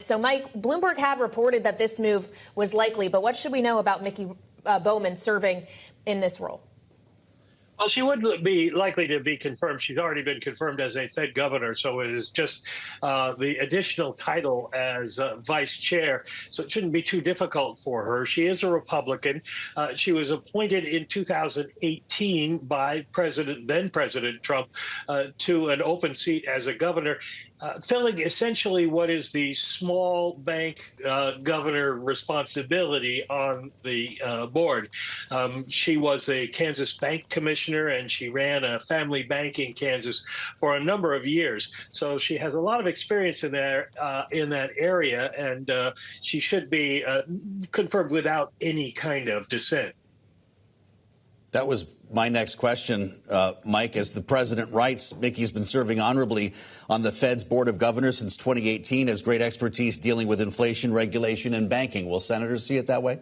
So, Mike, Bloomberg had reported that this move was likely, but what should we know about Mickey Bowman serving in this role? Well, she wouldn't be likely to be confirmed. She's already been confirmed as a Fed governor, so it is just the additional title as vice chair. So it shouldn't be too difficult for her. She is a Republican. She was appointed in 2018 by then President Trump, to an open seat as a governor. Filling essentially what is the small bank governor responsibility on the board. She was a Kansas bank commissioner, and she ran a family bank in Kansas for a number of years. So she has a lot of experience in that area, and she should be confirmed without any kind of dissent. That was my next question, Mike. As the president writes, Mickey's been serving honorably on the Fed's Board of Governors since 2018, has great expertise dealing with inflation, regulation, and banking. Will senators see it that way?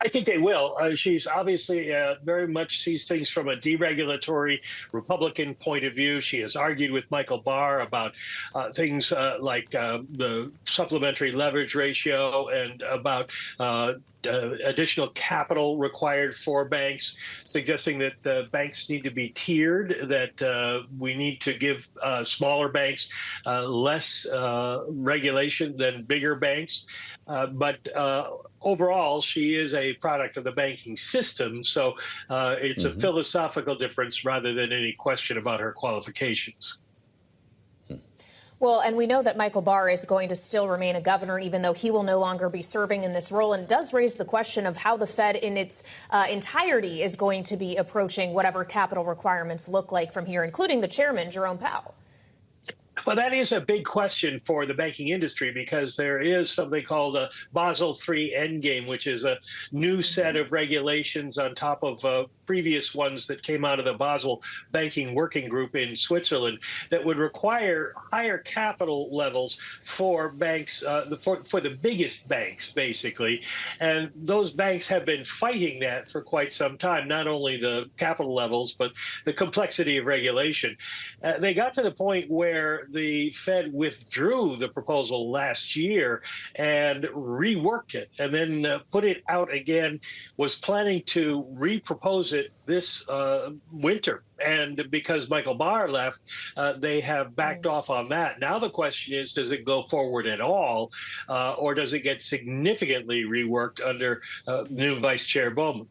I think they will. She's obviously very much sees things from a deregulatory Republican point of view. She has argued with Michael Barr about things like the supplementary leverage ratio and about additional capital required for banks, suggesting that the banks need to be tiered, that we need to give smaller banks less regulation than bigger banks. But overall, she is a product of the banking system, so it's a philosophical difference rather than any question about her qualifications. Well, and we know that Michael Barr is going to still remain a governor, even though he will no longer be serving in this role. And it does raise the question of how the Fed in its entirety is going to be approaching whatever capital requirements look like from here, including the chairman, Jerome Powell. Well, that is a big question for the banking industry, because there is something called a Basel III endgame, which is a new set of regulations on top of previous ones that came out of the Basel Banking Working Group in Switzerland that would require higher capital levels for banks, for the biggest banks, basically. And those banks have been fighting that for quite some time, not only the capital levels, but the complexity of regulation. They got to the point where the Fed withdrew the proposal last year and reworked it, and then put it out again, was planning to repropose it this winter. And because Michael Barr left, they have backed off on that. Now the question is, does it go forward at all, or does it get significantly reworked under new Vice Chair Bowman?